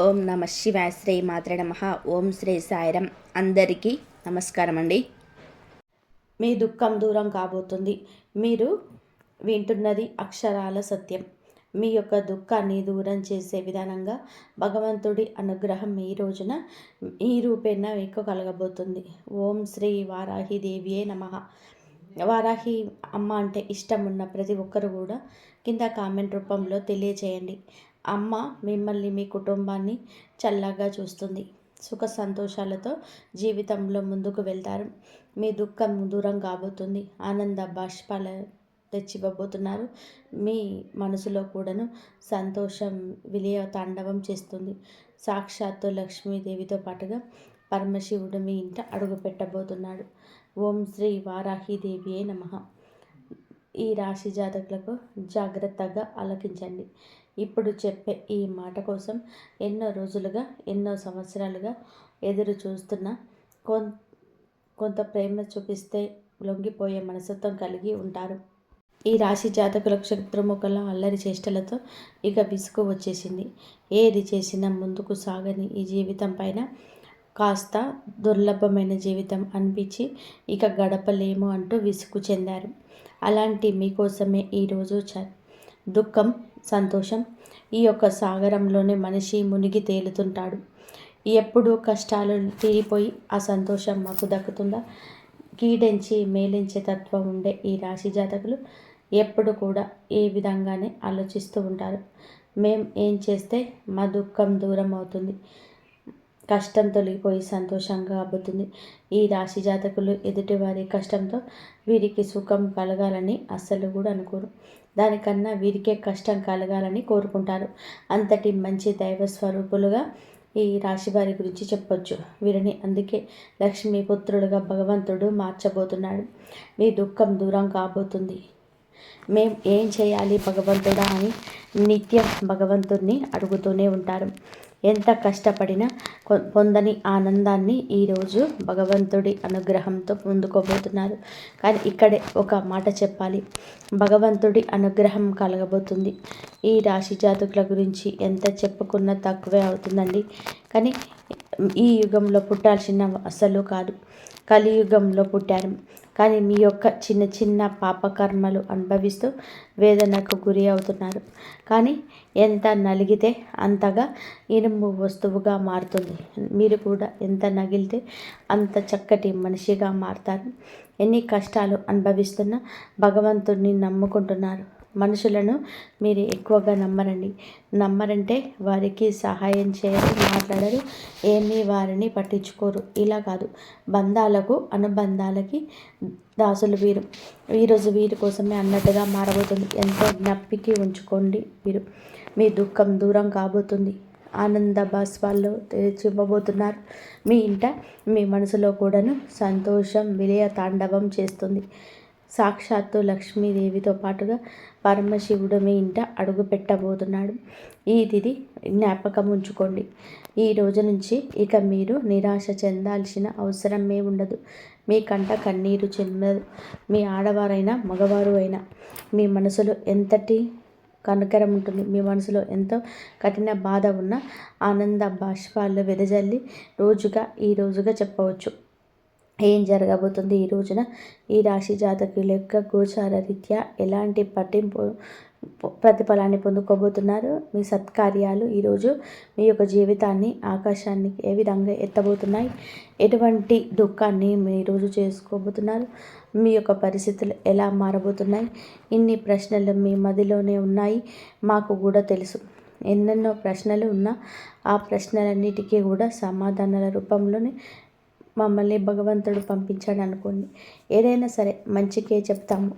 ఓం నమ శివాయ. శ్రీ మాత్రే నమః. ఓం శ్రీ సాయిరం. అందరికీ నమస్కారం అండి. మీ దుఃఖం దూరం కాబోతుంది. మీరు వింటున్నది అక్షరాల సత్యం. మీ యొక్క దుఃఖాన్ని దూరం చేసే విధానంగా భగవంతుడి అనుగ్రహం ఈ రోజున ఈ రూపేణ మీకు కలగబోతుంది. ఓం శ్రీ వారాహి దేవియే నమః. వారాహి అమ్మ అంటే ఇష్టం ఉన్న ప్రతి ఒక్కరు కూడా కింద కామెంట్ రూపంలో తెలియచేయండి. అమ్మ మిమ్మల్ని మీ కుటుంబాన్ని చల్లగా చూస్తుంది. సుఖ సంతోషాలతో జీవితంలో ముందుకు వెళ్తారు. మీ దుఃఖం దూరం కాబోతుంది. ఆనంద బాష్పాల తెచ్చివ్వబోతున్నారు. మీ మనసులో కూడాను సంతోషం విలయ తాండవం చేస్తుంది. సాక్షాత్తు లక్ష్మీదేవితో పాటుగా పరమశివుడు మీ ఇంట అడుగు పెట్టబోతున్నాడు. ఓం శ్రీ వారాహిదేవియే నమః. ఈ రాశి జాతకులకు జాగ్రత్తగా ఆలకించండి. ఇప్పుడు చెప్పే ఈ మాట కోసం ఎన్నో రోజులుగా ఎన్నో సంవత్సరాలుగా ఎదురు చూస్తున్న కొంత ప్రేమ చూపిస్తే లొంగిపోయే మనస్తత్వం కలిగి ఉంటారు. ఈ రాశి జాతకులకు శత్రుముఖల అల్లరి చేష్టలతో ఇక విసుగు వచ్చేసింది. ఏది చేసినా ముందుకు సాగని ఈ జీవితం పైన కాస్త దుర్లభమైన జీవితం అనిపించి ఇక గడపలేము అంటూ విసుగు చెందారు. అలాంటి మీకోసమే ఈరోజు దుఃఖం సంతోషం ఈ యొక్క సాగరంలోనే మనిషి మునిగి తేలుతుంటాడు. ఎప్పుడూ కష్టాలు తీరిపోయి ఆ సంతోషం మాకు దక్కుతుందా? కీడించి మేలించే తత్వం ఉండే ఈ రాశి జాతకులు ఎప్పుడు కూడా ఏ విధంగానే ఆలోచిస్తూ ఉంటారు. మేం ఏం చేస్తే మా దుఃఖం దూరం అవుతుంది, కష్టం తొలగిపోయి సంతోషంగా అబ్బుతుంది. ఈ రాశి జాతకులు ఎదుటివారి కష్టంతో వీరికి సుఖం కలగాలని అస్సలు కూడా అనుకోరు. దానికన్నా వీరికే కష్టం కలగాలని కోరుకుంటారు. అంతటి మంచి దైవ స్వరూపులుగా ఈ రాశి వారి గురించి చెప్పొచ్చు. వీరిని అందుకే లక్ష్మీపుత్రులుగా భగవంతుడు మార్చబోతున్నాడు. మీ దుఃఖం దూరం కాబోతుంది. మేం ఏం చేయాలి భగవంతుడా అని నిత్యం భగవంతుడిని అడుగుతూనే ఉంటారు. ఎంత కష్టపడినా పొందని ఆనందాన్ని ఈరోజు భగవంతుడి అనుగ్రహంతో పొందుకోబోతున్నారు. కానీ ఇక్కడే ఒక మాట చెప్పాలి. భగవంతుడి అనుగ్రహం కలగబోతుంది. ఈ రాశి జాతకుల గురించి ఎంత చెప్పుకున్నా తక్కువే అవుతుందండి. కానీ ఈ యుగంలో పుట్టాల్సిన అసలు కాదు, కలియుగంలో పుట్టారు. కానీ మీ యొక్క చిన్న చిన్న పాపకర్మలు అనుభవిస్తూ వేదనకు గురి అవుతున్నారు. కానీ ఎంత నలిగితే అంతగా ఇనుము వస్తువుగా మారుతుంది. మీరు కూడా ఎంత నగిలితే అంత చక్కటి మనిషిగా మారుతారు. ఎన్ని కష్టాలు అనుభవిస్తున్నా భగవంతుడిని నమ్ముకుంటున్నారు. మనుషులను మీరు ఎక్కువగా నమ్మరంటే వారికి సహాయం చేయరు, మాట్లాడరు, ఏమీ వారిని పట్టించుకోరు. ఇలా కాదు, బంధాలకు అనుబంధాలకి దాసులు వీరు. ఈరోజు వీరి కోసమే అన్నట్టుగా మారబోతుంది. ఎంతో జ్ఞప్తికి ఉంచుకోండి. మీ దుఃఖం దూరం కాబోతుంది. ఆనంద బాష్పాల్లో తెచ్చివ్వబోతున్నారు. మీ ఇంట మీ మనసులో కూడాను సంతోషం విలయ తాండవం చేస్తుంది. సాక్షాత్తు లక్ష్మీదేవితో పాటుగా పరమశివుడు మీ ఇంట అడుగు పెట్టబోతున్నాడు. ఈ తిథి జ్ఞాపకం ఉంచుకోండి. ఈ రోజు నుంచి ఇక మీరు నిరాశ చెందాల్సిన అవసరం ఉండదు. మీ కంట కన్నీరు చెందదు. మీ ఆడవారైనా మగవారు అయినా మీ మనసులో ఎంతటి కనికరం ఉంటుంది. మీ మనసులో ఎంతో కఠిన బాధ ఉన్న ఆనంద బాష్పాలు వెదజల్లి ఈ రోజుగా చెప్పవచ్చు. ఏం జరగబోతుంది ఈ రోజున ఈ రాశి జాతకుల యొక్క గోచార రీత్యా ఎలాంటి ప్రతిఫలాన్ని పొందుకోబోతున్నారు? మీ సత్కార్యాలు ఈరోజు మీ యొక్క జీవితాన్ని ఆకాశానికి ఏ విధంగా ఎత్తబోతున్నాయి? ఎటువంటి దుఃఖాన్ని మీ రోజు చేసుకోబోతున్నారు? మీ యొక్క పరిస్థితులు ఎలా మారబోతున్నాయి? ఇన్ని ప్రశ్నలు మీ మదిలోనే ఉన్నాయి. మాకు కూడా తెలుసు. ఎన్నెన్నో ప్రశ్నలు ఉన్నా ఆ ప్రశ్నలన్నిటికీ కూడా సమాధానాల రూపంలోనే మమ్మల్ని భగవంతుడు పంపించాడు అనుకోండి. ఏదైనా సరే మంచికే చెప్తాము.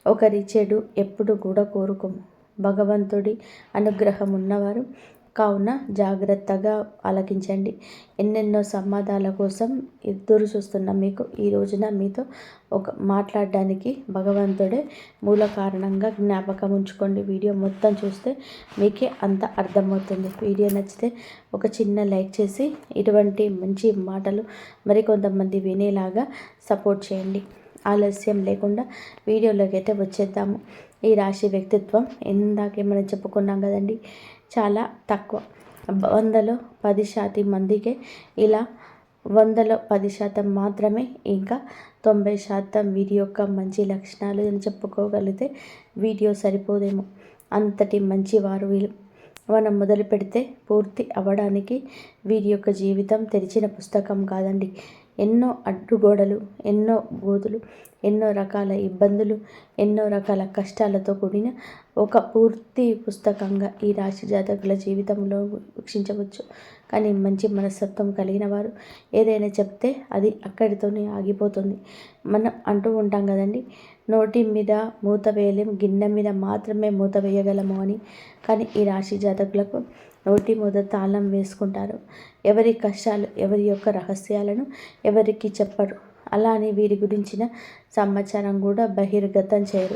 ఒకరి చెడు ఎప్పుడు కూడా కోరుకోము. భగవంతుడి అనుగ్రహం ఉన్నవారు కావున జాగ్రత్తగా ఆలకించండి. ఎన్నెన్నో సమాధానాల కోసం ఎదురు చూస్తున్న మీకు ఈ రోజున మీతో మాట్లాడడానికి భగవంతుడే మూల కారణంగా జ్ఞాపకం ఉంచుకోండి. వీడియో మొత్తం చూస్తే మీకే అంత అర్థమవుతుంది. వీడియో నచ్చితే ఒక చిన్న లైక్ చేసి ఇటువంటి మంచి మాటలు మరికొంతమంది వినేలాగా సపోర్ట్ చేయండి. ఆలస్యం లేకుండా వీడియోలోకి అయితే వచ్చేద్దాము. ఈ రాశి వ్యక్తిత్వం ఇందాకే మనం చెప్పుకున్నాం కదండి, చాలా తక్కువ. 100లో 10% మందికే ఇలా 100లో 10% మాత్రమే ఇంకా 90% వీరి యొక్క మంచి లక్షణాలు అని చెప్పుకోగలిగితే వీడియో సరిపోదేమో. అంతటి మంచివారు వీళ్ళు. మనం మొదలు పెడితే పూర్తి అవ్వడానికి వీరి యొక్క జీవితం తెరిచిన పుస్తకం కాదండి. ఎన్నో అడ్డుగోడలు, ఎన్నో గోతులు, ఎన్నో రకాల ఇబ్బందులు, ఎన్నో రకాల కష్టాలతో కూడిన ఒక పూర్తి పుస్తకంగా ఈ రాశి జాతకుల జీవితంలో వీక్షించవచ్చు. కానీ మంచి మనస్తత్వం కలిగిన వారు ఏదైనా చెప్తే అది అక్కడితోనే ఆగిపోతుంది. మనం అంటూ ఉంటాం కదండి, నోటి మీద మూత వేయలేం, గిన్నె మీద మాత్రమే మూత వేయగలము అని. కానీ ఈ రాశి జాతకులకు నోటి మీద తాళం వేసుకుంటారు. ఎవరి కష్టాలు, ఎవరి యొక్క రహస్యాలను ఎవరికి చెప్పరు. అలా అని వీరి గురించిన సమాచారం కూడా బహిర్గతం చేయరు.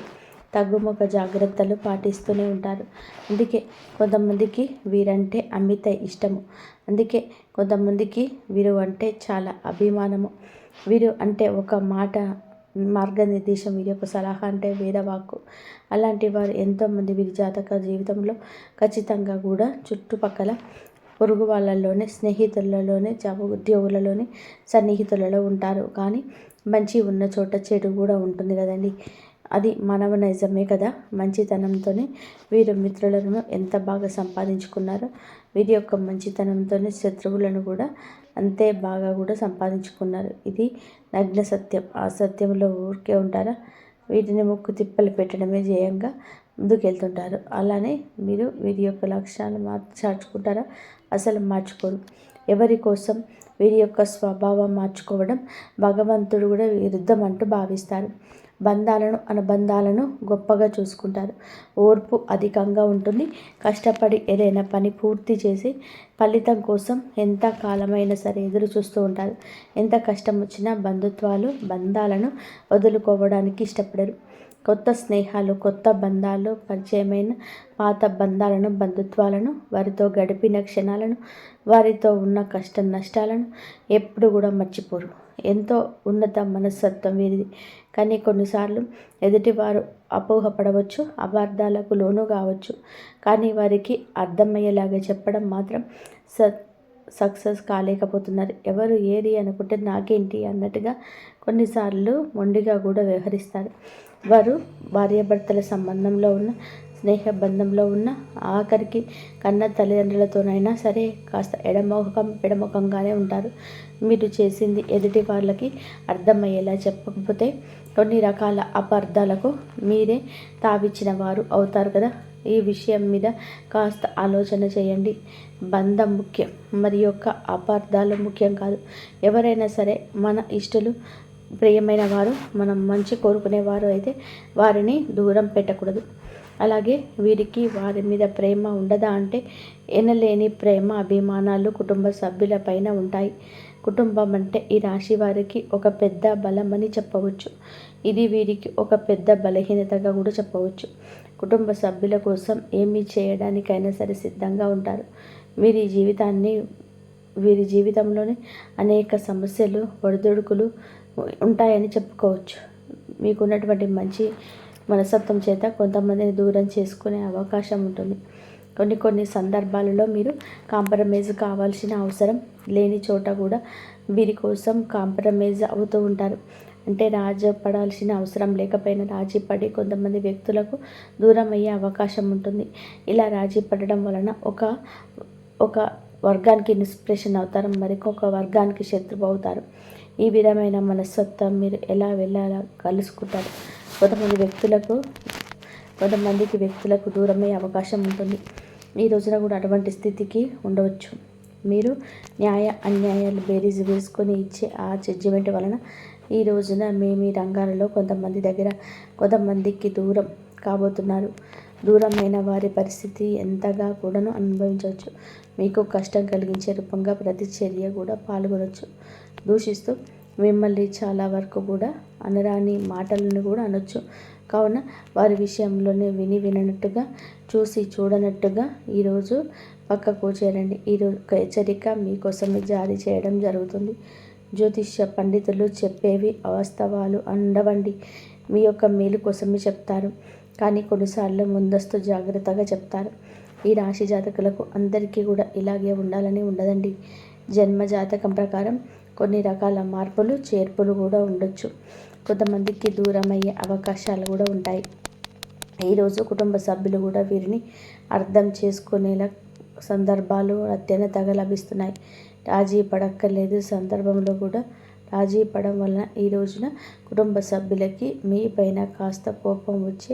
తగ్గుముఖ జాగ్రత్తలు పాటిస్తూనే ఉంటారు. అందుకే కొంతమందికి వీరంటే అమిత ఇష్టము. అందుకే కొంతమందికి వీరు అంటే చాలా అభిమానము. వీరు అంటే ఒక మాట మార్గనిర్దేశం, వీరి యొక్క సలహా అంటే వేదవాక్కు. అలాంటి వారు ఎంతోమంది వీరి జాతక జీవితంలో ఖచ్చితంగా కూడా చుట్టుపక్కల పొరుగు వాళ్ళలోనే, స్నేహితులలోనే, ఉద్యోగులలోనే, సన్నిహితులలో ఉంటారు. కానీ మంచి ఉన్న చోట చెడు కూడా ఉంటుంది కదండి. అది మానవ నైజమే కదా. మంచితనంతోనే వీరు మిత్రులను ఎంత బాగా సంపాదించుకున్నారో వీరి యొక్క మంచితనంతోనే శత్రువులను కూడా అంతే బాగా కూడా సంపాదించుకున్నారు. ఇది నగ్న సత్యం. ఆ సత్యంలో ఊరికే ఉంటారా? వీటిని ముక్కు తిప్పలు పెట్టడమే జయంగా ముందుకెళ్తుంటారు. అలానే మీరు వీరి యొక్క లక్ష్యాలు మార్చుకుంటారా? అసలు మార్చుకోరు. ఎవరి కోసం వీరి యొక్క స్వభావం మార్చుకోవడం భగవంతుడు కూడా విరుద్ధం అంటూ భావిస్తారు. బంధాలను, అనుబంధాలను గొప్పగా చూసుకుంటారు. ఓర్పు అధికంగా ఉంటుంది. కష్టపడి ఏదైనా పని పూర్తి చేసి ఫలితం కోసం ఎంత కాలమైనా సరే ఎదురు చూస్తూ ఉంటారు. ఎంత కష్టం వచ్చినా బంధాలను వదులుకోవడానికి ఇష్టపడరు. కొత్త స్నేహాలు, కొత్త బంధాలు, పరిచయమైన పాత బంధాలను, బంధుత్వాలను, వారితో గడిపిన క్షణాలను, వారితో ఉన్న కష్ట నష్టాలను ఎప్పుడు కూడా మర్చిపోరు. ఎంతో ఉన్నత మనస్తత్వం వీరిది. కానీ కొన్నిసార్లు ఎదుటివారు అపోహపడవచ్చు, అపార్థాలకు లోను కావచ్చు. కానీ వారికి అర్థమయ్యేలాగా చెప్పడం మాత్రం సక్సెస్ కాలేకపోతున్నారు. ఎవరు ఏది అనుకుంటే నాకేంటి అన్నట్టుగా కొన్నిసార్లు మొండిగా కూడా వ్యవహరిస్తారు. వారు భార్యాభర్తల సంబంధంలో ఉన్న, స్నేహ బంధంలో ఉన్న, ఆఖరికి కన్న తల్లిదండ్రులతోనైనా సరే కాస్త ఎడముఖంగానే ఉంటారు. మీరు చేసింది ఎదుటి వాళ్ళకి అర్థమయ్యేలా చెప్పకపోతే కొన్ని రకాల అపార్థాలకు మీరే తావిచ్చిన వారు అవుతారు కదా. ఈ విషయం మీద కాస్త ఆలోచన చేయండి. బంధం ముఖ్యం, మరి యొక్క అపార్థాలు ముఖ్యం కాదు. ఎవరైనా సరే మన ఇష్టలు, ప్రియమైన వారు, మనం మంచి కోరుకునేవారు అయితే వారిని దూరం పెట్టకూడదు. అలాగే వీరికి వారి మీద ప్రేమ ఉండదా అంటే ఎనలేని ప్రేమ, అభిమానాలు కుటుంబ సభ్యుల పైన ఉంటాయి. కుటుంబం అంటే ఈ రాశి వారికి ఒక పెద్ద బలం అని చెప్పవచ్చు. ఇది వీరికి ఒక పెద్ద బలహీనతగా కూడా చెప్పవచ్చు. కుటుంబ సభ్యుల కోసం ఏమి చేయడానికైనా సరే సిద్ధంగా ఉంటారు. వీరి జీవితంలోనే అనేక సమస్యలు, ఒడిదుడుకులు ఉంటాయని చెప్పుకోవచ్చు. మీకున్నటువంటి మంచి మనస్తత్వం చేత కొంతమందిని దూరం చేసుకునే అవకాశం ఉంటుంది. కొన్ని సందర్భాలలో మీరు కాంప్రమైజ్ కావాల్సిన అవసరం లేని చోట కూడా వీరి కోసం కాంప్రమైజ్ అవుతూ ఉంటారు. అంటే రాజీ పడాల్సిన అవసరం లేకపోయినా రాజీ పడి కొంతమంది వ్యక్తులకు దూరం అయ్యే అవకాశం ఉంటుంది. ఇలా రాజీ పడడం వలన ఒక వర్గానికి ఇన్స్పిరేషన్ అవుతారు, మరికొక వర్గానికి శత్రువు అవుతారు. ఈ విధమైన మనస్తత్వం మీరు ఎలా వెళ్ళాలా కలుసుకుంటారు. కొంతమందికి వ్యక్తులకు దూరమయ్యే అవకాశం ఉంటుంది. ఈ రోజున కూడా అటువంటి స్థితికి ఉండవచ్చు. మీరు న్యాయ అన్యాయాలు బేరీజు వేసుకొని ఇచ్చే ఆ జడ్జిమెంట్ వలన ఈ రోజున మీ రంగాలలో కొంతమందికి దూరం కాబోతున్నారు. దూరమైన వారి పరిస్థితి ఎంతగా కూడాను అనుభవించవచ్చు. మీకు కష్టం కలిగించే రూపంగా ప్రతిచర్య కూడా పాల్గొనవచ్చు. దూషిస్తూ మిమ్మల్ని చాలా వరకు కూడా అనరాని మాటలను కూడా అనొచ్చు. కావున వారి విషయంలోనే వినట్టుగా, చూసి చూడనట్టుగా ఈరోజు పక్కకు చేరండి. ఈరోజు ఒక హెచ్చరిక మీకోసమే జారీ చేయడం జరుగుతుంది. జ్యోతిష్య పండితులు చెప్పేవి అవాస్తవాలు ఉండవండి. మీ యొక్క మేలు కోసమే చెప్తారు. కానీ కొన్నిసార్లు ముందస్తు జాగ్రత్తగా చెప్తారు. ఈ రాశి జాతకులకు అందరికీ కూడా ఇలాగే ఉండాలని ఉండదండి. జన్మ జాతకం ప్రకారం కొన్ని రకాల మార్పులు చేర్పులు కూడా ఉండొచ్చు. కొంతమందికి దూరం అయ్యే అవకాశాలు కూడా ఉంటాయి. ఈరోజు కుటుంబ సభ్యులు కూడా వీరిని అర్థం చేసుకునేలా సందర్భాలు అత్యంతగా లభిస్తున్నాయి. రాజీ పడక్కర్లేదు. సందర్భంలో కూడా రాజీ పడడం వలన ఈ రోజున కుటుంబ సభ్యులకి మీ పైన కాస్త కోపం వచ్చే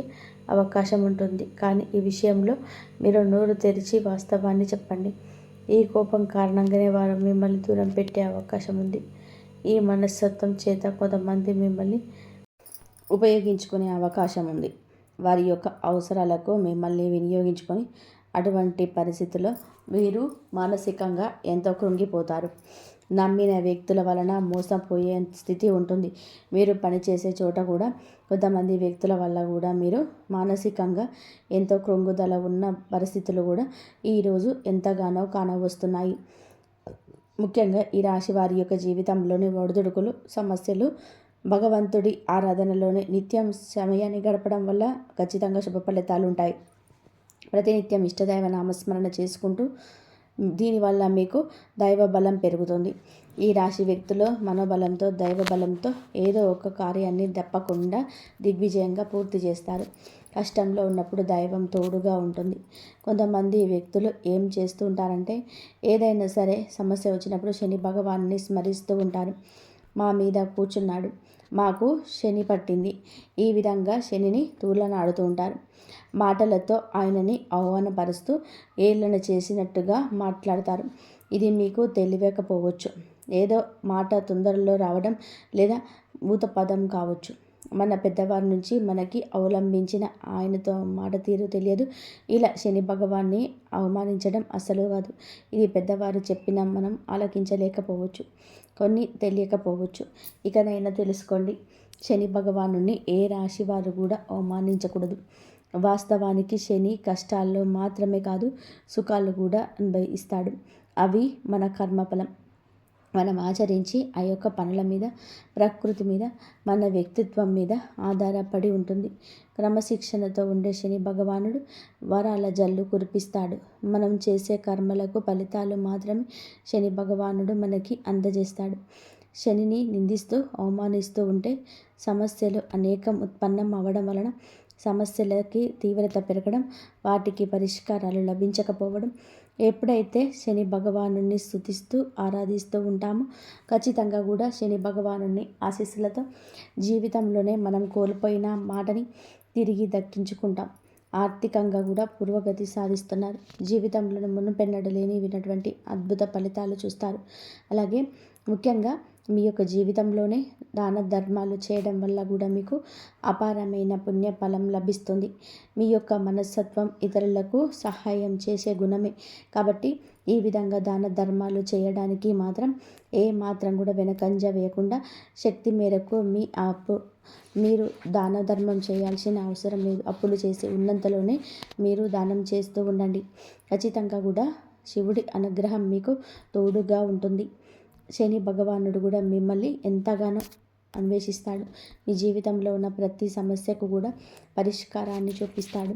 అవకాశం ఉంటుంది. కానీ ఈ విషయంలో మీరు నోరు తెరిచి వాస్తవాన్ని చెప్పండి. ఈ కోపం కారణంగానే వారు మిమ్మల్ని దూరం పెట్టే అవకాశం ఉంది. ఈ మనస్తత్వం చేత కొంతమంది మిమ్మల్ని ఉపయోగించుకునే అవకాశం ఉంది. వారి యొక్క అవసరాలకు మిమ్మల్ని వినియోగించుకొని అటువంటి పరిస్థితుల్లో వీరు మానసికంగా ఎంతో కృంగిపోతారు. నమ్మిన వ్యక్తుల వలన మోసపోయే స్థితి ఉంటుంది. మీరు పనిచేసే చోట కూడా కొంతమంది వ్యక్తుల వల్ల కూడా మీరు మానసికంగా ఎంతో కృంగుదల ఉన్న పరిస్థితులు కూడా ఈరోజు ఎంతగానో కానవస్తున్నాయి. ముఖ్యంగా ఈ రాశి వారి యొక్క జీవితంలోని ఒడిదుడుకులు, సమస్యలు భగవంతుడి ఆరాధనలోనే నిత్యం సమయాన్ని గడపడం వల్ల ఖచ్చితంగా శుభ ఫలితాలు ఉంటాయి. ప్రతినిత్యం ఇష్టదైవ నామస్మరణ చేసుకుంటూ దీనివల్ల మీకు దైవ బలం పెరుగుతుంది. ఈ రాశి వ్యక్తులు మనోబలంతో, దైవ బలంతో ఏదో ఒక కార్యాన్ని తప్పకుండా దిగ్విజయంగా పూర్తి చేస్తారు. కష్టంలో ఉన్నప్పుడు దైవం తోడుగా ఉంటుంది. కొంతమంది వ్యక్తులు ఏం చేస్తూ ఉంటారంటే ఏదైనా సరే సమస్య వచ్చినప్పుడు శని భగవాన్ని స్మరిస్తూ ఉంటారు. మా మీద కూర్చున్నాడు, మాకు శని పట్టింది, ఈ విధంగా శనిని తూలనాడుతూ ఉంటారు. మాటలతో ఆయనని అవమానపరుస్తూ ఏళ్ళన చేసినట్టుగా మాట్లాడతారు. ఇది మీకు తెలియకపోవచ్చు. ఏదో మాట తొందరలో రావడం లేదా ఊత పదం కావచ్చు. మన పెద్దవారి నుంచి మనకి అవలంబించిన ఆయనతో మాట తీరు తెలియదు. ఇలా శని భగవాన్ని అవమానించడం అస్సలు కాదు. ఇది పెద్దవారు చెప్పినా మనం ఆలకించలేకపోవచ్చు, కొన్ని తెలియకపోవచ్చు. ఇకనైనా తెలుసుకోండి, శని భగవానుని ఏ రాశి వారు కూడా అవమానించకూడదు. వాస్తవానికి శని కష్టాల్లో మాత్రమే కాదు, సుఖాలు కూడా ఇస్తాడు. అవి మన కర్మఫలం. మనం ఆచరించి ఆ యొక్క పనుల మీద, ప్రకృతి మీద, మన వ్యక్తిత్వం మీద ఆధారపడి ఉంటుంది. క్రమశిక్షణతో ఉండే శని భగవానుడు వరాల జల్లు కురిపిస్తాడు. మనం చేసే కర్మలకు ఫలితాలు మాత్రమే శని భగవానుడు మనకి అందజేస్తాడు. శనిని నిందిస్తూ అవమానిస్తూ ఉంటే సమస్యలు అనేకం ఉత్పన్నం అవ్వడం వలన సమస్యలకి తీవ్రత పెరగడం, వాటికి పరిష్కారాలు లభించకపోవడం. ఎప్పుడైతే శని భగవానుని స్తుతిస్తూ ఆరాధిస్తూ ఉంటామో ఖచ్చితంగా కూడా శని భగవానుని ఆశీస్సులతో జీవితంలోనే మనం కోల్పోయిన మాటని తిరిగి దక్కించుకుంటాం. ఆర్థికంగా కూడా పూర్వగతి సాధిస్తున్నారు. జీవితంలో మునుపెన్నడూ వినటువంటి అద్భుత ఫలితాలు చూస్తారు. అలాగే ముఖ్యంగా మీ యొక్క జీవితంలోనే దాన ధర్మాలు చేయడం వల్ల కూడా మీకు అపారమైన పుణ్య ఫలం లభిస్తుంది. మీ యొక్క మనస్తత్వం ఇతరులకు సహాయం చేసే గుణమే కాబట్టి ఈ విధంగా దాన ధర్మాలు చేయడానికి మాత్రం ఏ మాత్రం కూడా వెనకంజ వేయకుండా శక్తి మేరకు మీరు దాన ధర్మం చేయాల్సిన అవసరం లేదు. అప్పులు చేసి ఉన్నంతలోనే మీరు దానం చేస్తూ ఉండండి. ఖచ్చితంగా కూడా శివుడి అనుగ్రహం మీకు తోడుగా ఉంటుంది. శని భగవానుడు కూడా మిమ్మల్ని ఎంతగానో అన్వేషిస్తాడు. మీ జీవితంలో ఉన్న ప్రతి సమస్యకు కూడా పరిష్కారాన్ని చూపిస్తాడు.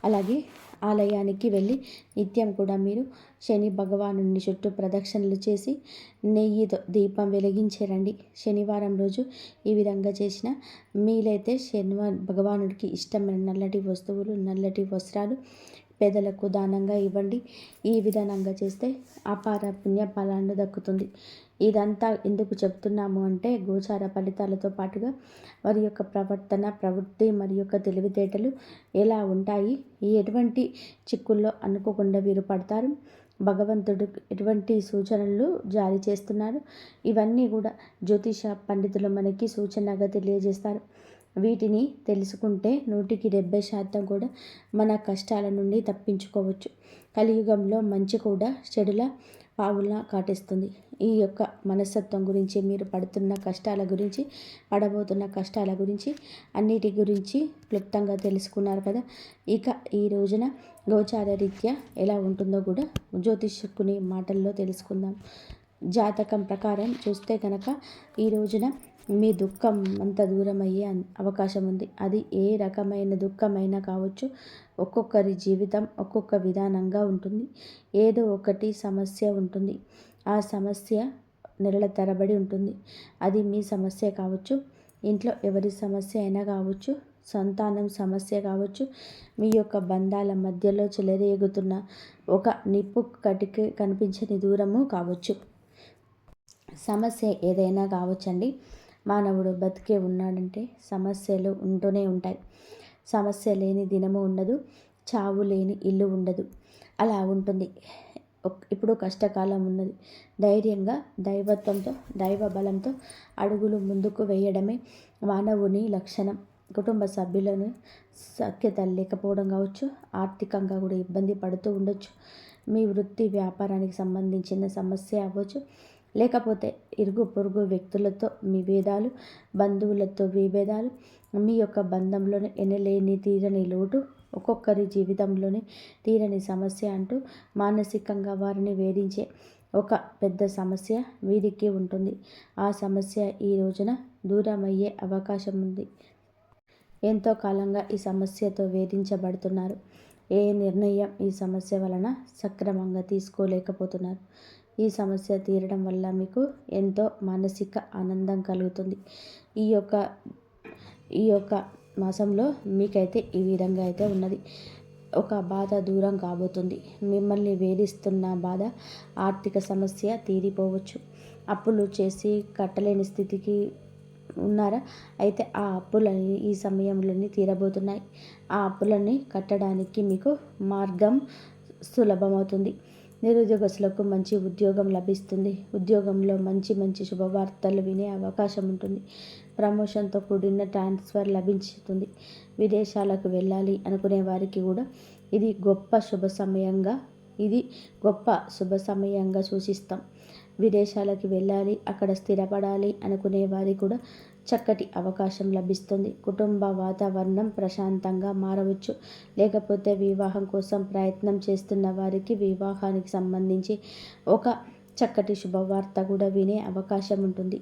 అలాగే ఆలయానికి వెళ్ళి నిత్యం కూడా మీరు శని భగవానుని చుట్టూ ప్రదక్షిణలు చేసి నెయ్యితో దీపం వెలిగించేరండి. శనివారం రోజు ఈ విధంగా చేసిన మీలైతే భగవానుడికి ఇష్టమైన నల్లటి వస్తువులు, నల్లటి వస్త్రాలు పేదలకు దానంగా ఇవ్వండి. ఈ విధానంగా చేస్తే అపార పుణ్య ఫలాన్ని దక్కుతుంది. ఇదంతా ఎందుకు చెప్తున్నాము అంటే గోచార ఫలితాలతో పాటుగా వారి యొక్క ప్రవర్తన, ప్రవృత్తి మరి యొక్క తెలివితేటలు ఎలా ఉంటాయి, ఎటువంటి చిక్కుల్లో అనుకోకుండా వీరు పడతారు, భగవంతుడు ఎటువంటి సూచనలు జారీ చేస్తున్నారు, ఇవన్నీ కూడా జ్యోతిష పండితులు మనకి సూచనగా తెలియజేస్తారు. వీటిని తెలుసుకుంటే 100% కూడా మన కష్టాల నుండి తప్పించుకోవచ్చు. కలియుగంలో మంచి కూడా చెడుల పావులా కాటేస్తుంది. ఈ యొక్క మనస్తత్వం గురించి, మీరు పడుతున్న కష్టాల గురించి, పడబోతున్న కష్టాల గురించి, అన్నిటి గురించి క్లుప్తంగా తెలుసుకున్నారు కదా. ఇక ఈ రోజున గోచార రీత్యా ఎలా ఉంటుందో కూడా జ్యోతిష్కుని మాటల్లో తెలుసుకుందాం. జాతకం ప్రకారం చూస్తే కనుక ఈ రోజున మీ దుఃఖం అంత దూరం అయ్యే అవకాశం ఉంది. అది ఏ రకమైన దుఃఖమైనా కావచ్చు. ఒక్కొక్కరి జీవితం ఒక్కొక్క విధానంగా ఉంటుంది. ఏదో ఒకటి సమస్య ఉంటుంది. ఆ సమస్య నెలల తరబడి ఉంటుంది. అది మీ సమస్య కావచ్చు, ఇంట్లో ఎవరి సమస్య అయినా కావచ్చు, సంతానం సమస్య కావచ్చు, మీ యొక్క బంధాల మధ్యలో చెలరేగుతున్న ఒక నిప్పు కటికి కనిపించని దూరము కావచ్చు. సమస్య ఏదైనా కావచ్చండి. మానవుడు బతికే ఉన్నాడంటే సమస్యలు ఉంటూనే ఉంటాయి. సమస్య లేని దినము ఉండదు, చావు లేని ఇల్లు ఉండదు. అలా ఉంటుంది. ఇప్పుడు కష్టకాలం ఉన్నది. ధైర్యంగా దైవత్వంతో దైవ బలంతో అడుగులు ముందుకు వేయడమే మానవుని లక్షణం. కుటుంబ సభ్యులను సఖ్యత లేకపోవడం కావచ్చు, ఆర్థికంగా కూడా ఇబ్బంది పడుతూ ఉండొచ్చు. మీ వృత్తి వ్యాపారానికి సంబంధించిన సమస్య అవ్వచ్చు, లేకపోతే ఇరుగు పొరుగు వ్యక్తులతో విభేదాలు, బంధువులతో విభేదాలు, మీ యొక్క బంధంలోనే ఎనలేని తీరని లోటు, ఒక్కొక్కరి జీవితంలోనే తీరని సమస్య అంటూ మానసికంగా వారిని వేధించే ఒక పెద్ద సమస్య వీరికి ఉంటుంది. ఆ సమస్య ఈ రోజున దూరం అయ్యే అవకాశం ఉంది. ఎంతో కాలంగా ఈ సమస్యతో వేధించబడుతున్నారు. ఏ నిర్ణయం ఈ సమస్య వలన సక్రమంగా తీసుకోలేకపోతున్నారు. ఈ సమస్య తీరడం వల్ల మీకు ఎంతో మానసిక ఆనందం కలుగుతుంది. ఈ యొక్క మాసంలో మీకైతే ఈ విధంగా అయితే ఉన్నది. ఒక బాధ దూరం కాబోతుంది. మిమ్మల్ని వేధిస్తున్న బాధ, ఆర్థిక సమస్య తీరిపోవచ్చు. అప్పులు చేసి కట్టలేని స్థితికి ఉన్నారా? అయితే ఆ అప్పులని ఈ సమయంలోనే తీరబోతున్నాయి. ఆ అప్పులని కట్టడానికి మీకు మార్గం సులభమవుతుంది. నిరుద్యోగస్తులకు మంచి ఉద్యోగం లభిస్తుంది. ఉద్యోగంలో మంచి మంచి శుభవార్తలు వినే అవకాశం ఉంటుంది. ప్రమోషన్తో కూడిన ట్రాన్స్ఫర్ లభించుతుంది. విదేశాలకు వెళ్ళాలి అనుకునే వారికి కూడా ఇది గొప్ప శుభ సమయంగా సూచిస్తాం. విదేశాలకు వెళ్ళాలి, అక్కడ స్థిరపడాలి అనుకునే వారికి కూడా చక్కటి అవకాశం లభిస్తుంది. కుటుంబ వాతావరణం ప్రశాంతంగా మారవచ్చు. లేకపోతే వివాహం కోసం ప్రయత్నం చేస్తున్న వారికి వివాహానికి సంబంధించి ఒక చక్కటి శుభవార్త కూడా వినే అవకాశం ఉంటుంది.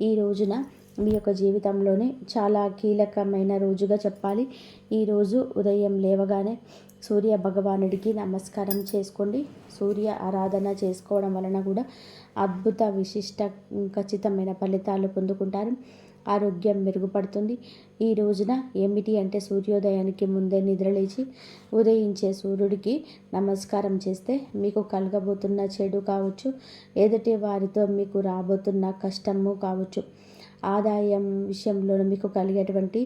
ఈ రోజున మీ యొక్క జీవితంలోనే చాలా కీలకమైన రోజుగా చెప్పాలి. ఈరోజు ఉదయం లేవగానే సూర్య భగవానుడికి నమస్కారం చేసుకోండి. సూర్య ఆరాధన చేసుకోవడం వలన కూడా అద్భుత విశిష్ట ఖచ్చితమైన ఫలితాలు పొందుకుంటారు. ఆరోగ్యం మెరుగుపడుతుంది. ఈ రోజున ఏమిటి అంటే సూర్యోదయానికి ముందే నిద్రలేచి ఉదయించే సూర్యుడికి నమస్కారం చేస్తే మీకు కలగబోతున్న చెడు కావచ్చు, ఎదుటి వారితో మీకు రాబోతున్న కష్టము కావచ్చు, ఆదాయం విషయంలో మీకు కలిగేటువంటి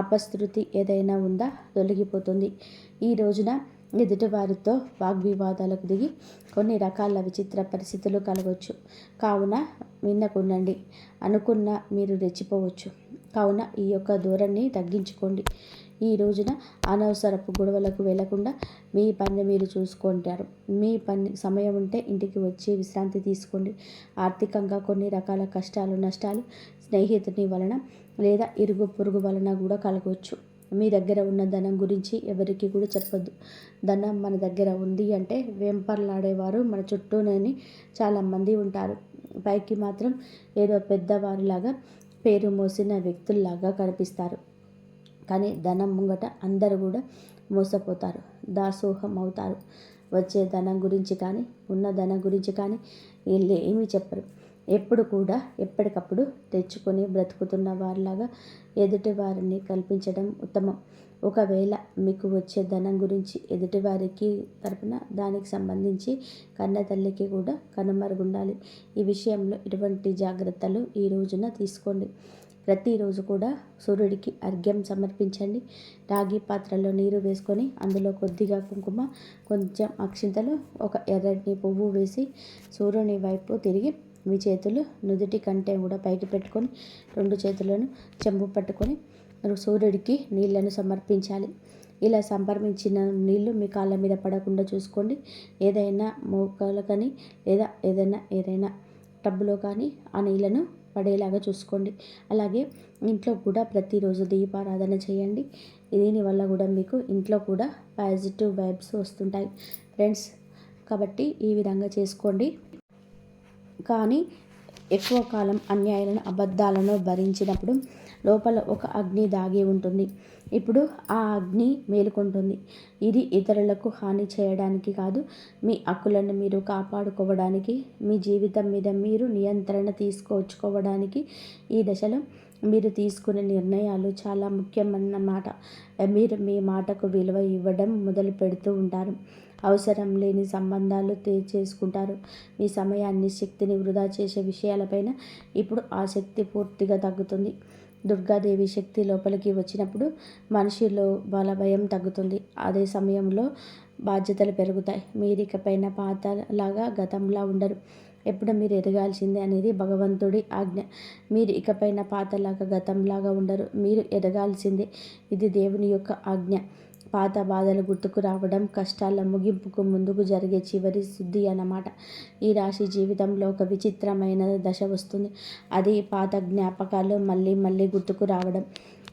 అపశృతి ఏదైనా ఉందా తొలగిపోతుంది. ఈ రోజున ఎదుటివారితో వాగ్వివాదాలకు దిగి కొన్ని రకాల విచిత్ర పరిస్థితులు కలగవచ్చు. కావున వినకుండండి. అనుకున్న మీరు రెచ్చిపోవచ్చు. కావున ఈ యొక్క ధోరణిని తగ్గించుకోండి. ఈ రోజున అనవసరపు గొడవలకు వెళ్లకుండా మీ పని మీరు చూసుకుంటారు. మీ పని సమయం ఉంటే ఇంటికి వచ్చి విశ్రాంతి తీసుకోండి. ఆర్థికంగా కొన్ని రకాల కష్టాలు, నష్టాలు స్నేహితుని వలన లేదా ఇరుగు పొరుగు వలన కూడా కలగవచ్చు. మీ దగ్గర ఉన్న ధనం గురించి ఎవరికి కూడా చెప్పొద్దు. ధనం మన దగ్గర ఉంది అంటే వెంపర్లాడేవారు మన చుట్టూనే చాలామంది ఉంటారు. పైకి మాత్రం ఏదో పెద్దవారిలాగా పేరు మోసిన వ్యక్తుల్లాగా కనిపిస్తారు. కానీ ధనం ముంగట అందరూ కూడా మోసపోతారు, దాసోహం అవుతారు. వచ్చే ధనం గురించి కానీ ఉన్న ధనం గురించి కానీ వీళ్ళు ఏమీ చెప్పరు. ఎప్పుడు కూడా ఎప్పటికప్పుడు తెచ్చుకొని బ్రతుకుతున్న వారిలాగా ఎదుటి వారిని కల్పించడం ఉత్తమం. ఒకవేళ మీకు వచ్చే ధనం గురించి ఎదుటివారికి తరపున దానికి సంబంధించి కన్న తల్లికి కూడా కనుమరుగుండాలి. ఈ విషయంలో ఇటువంటి జాగ్రత్తలు ఈ రోజున తీసుకోండి. ప్రతిరోజు కూడా సూర్యుడికి అర్ఘ్యం సమర్పించండి. రాగి పాత్రలో నీరు వేసుకొని అందులో కొద్దిగా కుంకుమ, కొంచెం అక్షింతలు, ఒక ఎర్రటి పువ్వు వేసి సూర్యుని వైపు తిరిగి మీ చేతులు నుదుటి కంటే కూడా పైకి పెట్టుకొని 2 చేతులను చెంబు పట్టుకొని సూర్యుడికి నీళ్లను సమర్పించాలి. ఇలా సమర్పించిన నీళ్లు మీ కాళ్ళ మీద పడకుండా చూసుకోండి. ఏదైనా మోకాలు కానీ లేదా ఏదైనా టబ్బులో కానీ ఆ నీళ్లను పడేలాగా చూసుకోండి. అలాగే ఇంట్లో కూడా ప్రతిరోజు దీపారాధన చేయండి. దీనివల్ల కూడా మీకు ఇంట్లో కూడా పాజిటివ్ వైబ్స్ వస్తుంటాయి ఫ్రెండ్స్. కాబట్టి ఈ విధంగా చేసుకోండి. కానీ ఎక్కువ కాలం అన్యాయాలను అబద్ధాలను భరించినప్పుడు లోపల ఒక అగ్ని దాగి ఉంటుంది. ఇప్పుడు ఆ అగ్ని మేలుకుంటుంది. ఇది ఇతరులకు హాని చేయడానికి కాదు, మీ హక్కులను మీరు కాపాడుకోవడానికి, మీ జీవితం మీద మీరు నియంత్రణ తీసుకొచ్చుకోవడానికి. ఈ దశలో మీరు తీసుకునే నిర్ణయాలు చాలా ముఖ్యమన్నమాట. మీరు మీ మాటకు విలువ ఇవ్వడం మొదలు పెడుతూ ఉంటారు. అవసరం లేని సంబంధాలు చేసుకుంటారు. మీ సమయాన్ని, శక్తిని వృధా చేసే విషయాలపైన ఇప్పుడు ఆ శక్తి పూర్తిగా తగ్గుతుంది. దుర్గాదేవి శక్తి లోపలికి వచ్చినప్పుడు మనిషిలో భయం తగ్గుతుంది. అదే సమయంలో బాధ్యతలు పెరుగుతాయి. మీరు ఇకపైన పాతలాగా గతంలా ఉండరు. ఎప్పుడు మీరు ఎదగాల్సిందే అనేది భగవంతుడి ఆజ్ఞ. మీరు ఇకపైన పాతలాగా గతంలాగా ఉండరు. మీరు ఎదగాల్సిందే. ఇది దేవుని యొక్క ఆజ్ఞ. పాత బాధలు గుర్తుకు రావడం కష్టాల ముగింపుకు ముందుకు జరిగే చివరి శుద్ధి అన్నమాట. ఈ రాశి జీవితంలో ఒక విచిత్రమైన దశ వస్తుంది. అది పాత జ్ఞాపకాలు మళ్ళీ మళ్ళీ గుర్తుకు రావడం.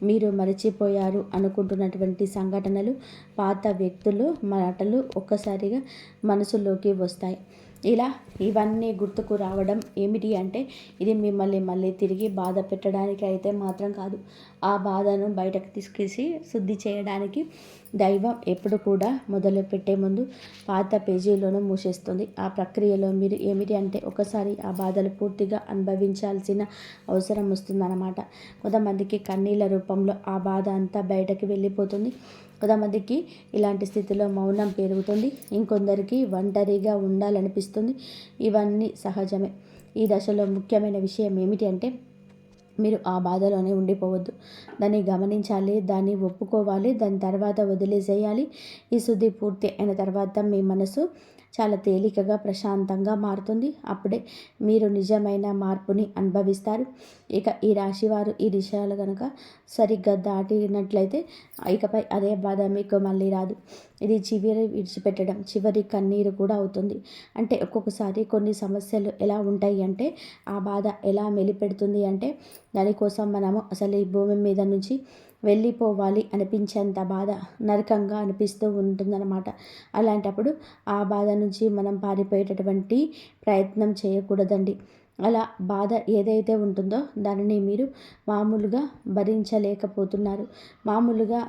మీరు మరచిపోయారు అనుకుంటున్నటువంటి సంఘటనలు, పాత వ్యక్తులు, మాటలు ఒక్కసారిగా మనసులోకి వస్తాయి. ఇలా ఇవన్నీ గుర్తుకు రావడం ఏమిటి అంటే, ఇది మిమ్మల్ని మళ్ళీ తిరిగి బాధ పెట్టడానికి అయితే మాత్రం కాదు. ఆ బాధను బయటకు తీసుకేసి శుద్ధి చేయడానికి దైవం ఎప్పుడు కూడా మొదలుపెట్టే ముందు పాత పేజీలను మూసేస్తుంది. ఆ ప్రక్రియలో మీరు ఏమిటి అంటే, ఒకసారి ఆ బాధలు పూర్తిగా అనుభవించాల్సిన అవసరం వస్తుందన్నమాట. కొంతమందికి కన్నీళ్ళ రూపంలో ఆ బాధ అంతా బయటకు వెళ్ళిపోతుంది. కొంతమందికి ఇలాంటి స్థితిలో మౌనం పెరుగుతుంది. ఇంకొందరికి ఒంటరిగా ఉండాలనిపిస్తుంది. ఇవన్నీ సహజమే. ఈ దశలో ముఖ్యమైన విషయం ఏమిటి అంటే, మీరు ఆ బాధలోనే ఉండిపోవద్దు. దాన్ని గమనించాలి, దాన్ని ఒప్పుకోవాలి, దాని తర్వాత వదిలేసేయాలి. ఈ శుద్ధి పూర్తి అయిన తర్వాత మీ మనసు చాలా తేలికగా, ప్రశాంతంగా మారుతుంది. అప్పుడే మీరు నిజమైన మార్పుని అనుభవిస్తారు. ఇక ఈ రాశివారు ఈ విషయాలు కనుక సరిగ్గా దాటినట్లయితే ఇకపై అదే బాధ మీకు మళ్ళీ రాదు. ఇది చివరి విడిచిపెట్టడం, చివరి కన్నీరు కూడా అవుతుంది. అంటే ఒక్కొక్కసారి కొన్ని సమస్యలు ఎలా ఉంటాయి అంటే, ఆ బాధ ఎలా మెలిపెడుతుంది అంటే, దానికోసం మనము అసలు ఈ భూమి మీద నుంచి వెళ్ళిపోవాలి అనిపించేంత బాధ, నరకంగా అనిపిస్తూ ఉంటుందన్నమాట. అలాంటప్పుడు ఆ బాధ నుంచి మనం పారిపోయేటటువంటి ప్రయత్నం చేయకూడదండి. అలా బాధ ఏదైతే ఉంటుందో దానిని మీరు మామూలుగా భరించలేకపోతున్నారు. మామూలుగా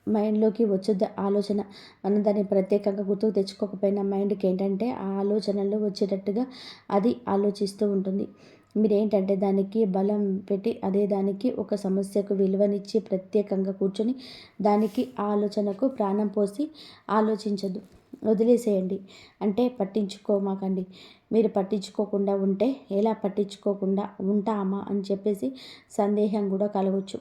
మైండ్లోకి వచ్చే ఆలోచన, మనం దాన్ని ప్రత్యేకంగా గుర్తుకు తెచ్చుకోకపోయినా మైండ్కి ఏంటంటే ఆ ఆలోచనలు వచ్చేటట్టుగా అది ఆలోచిస్తూ ఉంటుంది. మీరేంటంటే దానికి బలం పెట్టి, అదే దానికి ఒక సమస్యకు విలువనిచ్చి ప్రత్యేకంగా కూర్చొని దానికి ఆలోచనకు ప్రాణం పోసి ఆలోచించద్దు, వదిలేసేయండి. అంటే పట్టించుకోమాకండి. మీరు పట్టించుకోకుండా ఉంటే ఎలా పట్టించుకోకుండా ఉంటామా అని చెప్పేసి సందేహం కూడా కలగవచ్చు.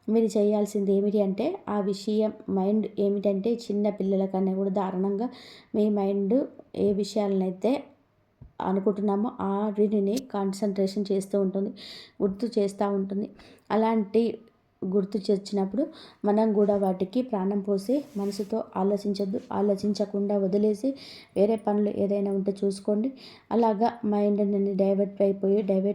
మీరు చేయాల్సింది ఏమిటి అంటే, ఆ విషయం మైండ్ ఏమిటంటే చిన్న పిల్లల కన్నా కూడా దారుణంగా మీ మైండ్ ఏ విషయాలనైతే అనుకుంటున్నామో ఆ వీటిని కాన్సన్ట్రేషన్ చేస్తూ ఉంటుంది, గుర్తు చేస్తూ ఉంటుంది. అలాంటి గుర్తు తెచ్చినప్పుడు మనం కూడా వాటికి ప్రాణం పోసి మనసుతో ఆలోచించద్దు. ఆలోచించకుండా వదిలేసి వేరే పనులు ఏదైనా ఉంటే చూసుకోండి. అలాగా మైండ్ నుండి డైవర్ట్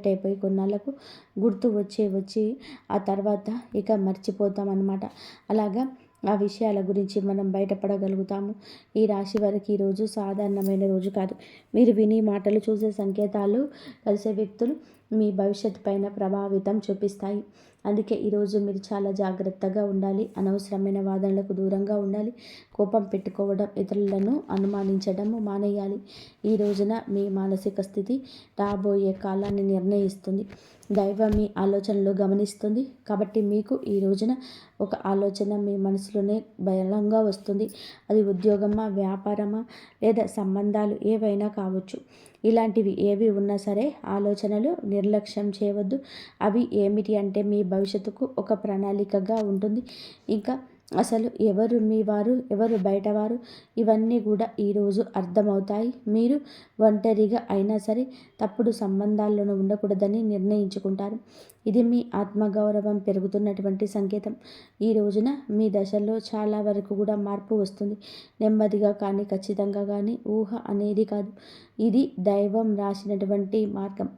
అయిపోయి కొన్నాళ్ళకు గుర్తు వచ్చి ఆ తర్వాత ఇక మర్చిపోతాం అన్నమాట. అలాగా ఆ విషయాల గురించి మనం బయటపడగలుగుతాము. ఈ రాశి వారికి ఈరోజు సాధారణమైన రోజు కాదు. మీరు విని మాటలు చూసే సంకేతాలు కలిసే వ్యక్తులు మీ భవిష్యత్తు పైన ప్రభావితం చూపిస్తాయి. అందుకే ఈరోజు మీరు చాలా జాగ్రత్తగా ఉండాలి. అనవసరమైన వాదనలకు దూరంగా ఉండాలి. కోపం పెట్టుకోవడం, ఇతరులను అనుమానించడం మానేయాలి. ఈ రోజున మీ మానసిక స్థితి రాబోయే కాలాన్ని నిర్ణయిస్తుంది. దైవం మీ ఆలోచనలు గమనిస్తుంది. కాబట్టి మీకు ఈ రోజున ఒక ఆలోచన మీ మనసులోనే బలంగా వస్తుంది. అది ఉద్యోగమా, వ్యాపారమా లేదా సంబంధాలు ఏవైనా కావచ్చు. ఇలాంటివి ఏవి ఉన్నా సరే ఆలోచనలు నిర్లక్ష్యం చేయవద్దు. అవి ఏమిటి అంటే మీ భవిష్యత్తుకు ఒక ప్రణాళికగా ఉంటుంది. ఇంకా అసలు ఎవరు మీ వారు, ఎవరు బయటవారు, ఇవన్నీ కూడా ఈరోజు అర్థమవుతాయి. మీరు ఒంటరిగా అయినా సరే తప్పుడు సంబంధాల్లోనూ ఉండకూడదని నిర్ణయించుకుంటారు. ఇది మీ ఆత్మగౌరవం పెరుగుతున్నటువంటి సంకేతం. ఈ రోజున మీ దశల్లో చాలా వరకు కూడా మార్పు వస్తుంది. నెమ్మదిగా కానీ ఖచ్చితంగా కానీ, ఊహ అనేది కాదు. ఇది దైవం రాసినటువంటి మార్గం.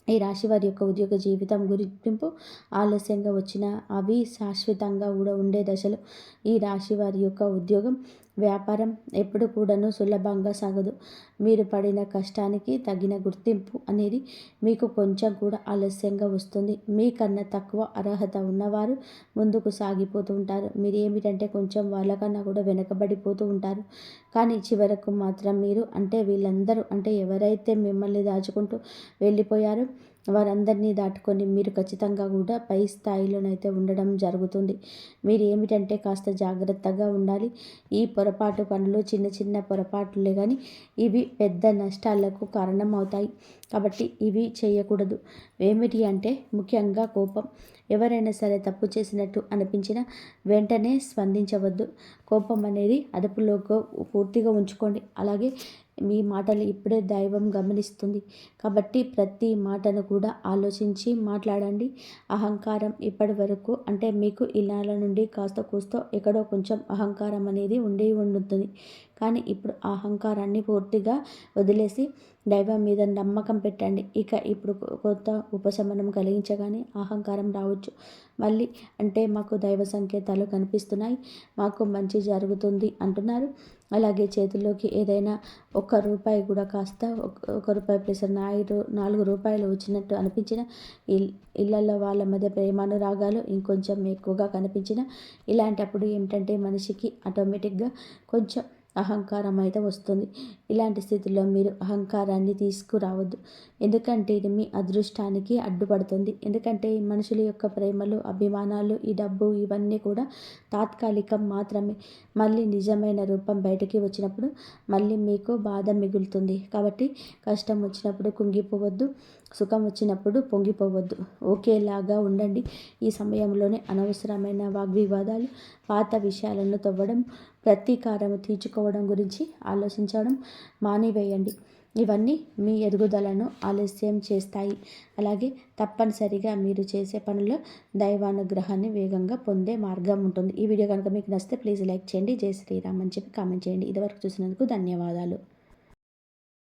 ఈ రాశి వారి యొక్క ఉద్యోగ జీవితం గుర్తింపు ఆలస్యంగా వచ్చిన అవి శాశ్వతంగా కూడా ఉండే దశలు. ఈ రాశి వారి యొక్క ఉద్యోగం వ్యాపారం ఎప్పుడు కూడాను సులభంగా సాగదు. మీరు పడిన కష్టానికి తగిన గుర్తింపు అనేది మీకు కొంచెం కూడా ఆలస్యంగా వస్తుంది. మీకన్నా తక్కువ అర్హత ఉన్నవారు ముందుకు సాగిపోతూ ఉంటారు. మీరు ఏమిటంటే కొంచెం వాళ్ళకన్నా కూడా వెనకబడిపోతూ ఉంటారు. కానీ చివరకు మాత్రం మీరు అంటే వీళ్ళందరూ అంటే ఎవరైతే మిమ్మల్ని దాచుకుంటూ వెళ్ళిపోయారో వారందరినీ దాటుకొని మీరు ఖచ్చితంగా కూడా పై స్థాయిలోనైతే ఉండడం జరుగుతుంది. మీరు ఏమిటంటే కాస్త జాగ్రత్తగా ఉండాలి. ఈ పొరపాటు పనులు చిన్న చిన్న పొరపాట్లే కానీ ఇవి పెద్ద నష్టాలకు కారణం అవుతాయి. కాబట్టి ఇవి చేయకూడదు. ఏమిటి అంటే ముఖ్యంగా కోపం. ఎవరైనా సరే తప్పు చేసినట్టు అనిపించినా వెంటనే స్పందించవద్దు. కోపం అనేది అదుపులోకి పూర్తిగా ఉంచుకోండి. అలాగే మీ మాటలు ఇప్పుడే దైవం గమనిస్తుంది. కాబట్టి ప్రతి మాటను కూడా ఆలోచించి మాట్లాడండి. అహంకారం ఇప్పటి వరకు అంటే మీకు ఇన్నాళ్ళ నుండి కాస్త కూస్తో ఎక్కడో కొంచెం అహంకారం అనేది ఉంటుంది. కానీ ఇప్పుడు ఆ అహంకారాన్ని పూర్తిగా వదిలేసి దైవం మీద నమ్మకం పెట్టండి. ఇప్పుడు కొత్త ఉపశమనం కలిగించగానే అహంకారం రావచ్చు. మళ్ళీ అంటే మాకు దైవ సంకేతాలు కనిపిస్తున్నాయి, మాకు మంచి జరుగుతుంది అంటున్నారు. అలాగే చేతుల్లోకి ఏదైనా ₹1 కూడా కాస్త ₹1 ప్లస్ 4 రూపాయలు వచ్చినట్టు అనిపించిన ఇళ్ళల్లో వాళ్ళ మధ్య ప్రేమానురాగాలు ఇంకొంచెం ఎక్కువగా కనిపించిన ఇలాంటప్పుడు ఏమిటంటే మనిషికి ఆటోమేటిక్గా కొంచెం అహంకారం అయితే వస్తుంది. ఇలాంటి స్థితిలో మీరు అహంకారాన్ని తీసుకురావద్దు. ఎందుకంటే ఇది మీ అదృష్టానికి అడ్డుపడుతుంది. ఎందుకంటే మనుషుల యొక్క ప్రేమలు, అభిమానాలు, ఈ డబ్బు ఇవన్నీ కూడా తాత్కాలికం మాత్రమే. మళ్ళీ నిజమైన రూపం బయటికి వచ్చినప్పుడు మళ్ళీ మీకు బాధ మిగులుతుంది. కాబట్టి కష్టం వచ్చినప్పుడు కుంగిపోవద్దు, సుఖం వచ్చినప్పుడు పొంగిపోవద్దు. ఒకేలాగా ఉండండి. ఈ సమయంలోనే అనవసరమైన వాగ్వివాదాలు, పాత విషయాలను తవ్వడం, ప్రతీకారం తీర్చుకోవడం గురించి ఆలోచించడం మానివేయండి. ఇవన్నీ మీ ఎదుగుదలను ఆలస్యం చేస్తాయి. అలాగే తప్పనిసరిగా మీరు చేసే పనుల్లో దైవానుగ్రహాన్ని వేగంగా పొందే మార్గం ఉంటుంది. ఈ వీడియో కనుక మీకు నచ్చితే ప్లీజ్ లైక్ చేయండి. జై శ్రీరామ్ అని చెప్పి కామెంట్ చేయండి. ఇదివరకు చూసినందుకు ధన్యవాదాలు.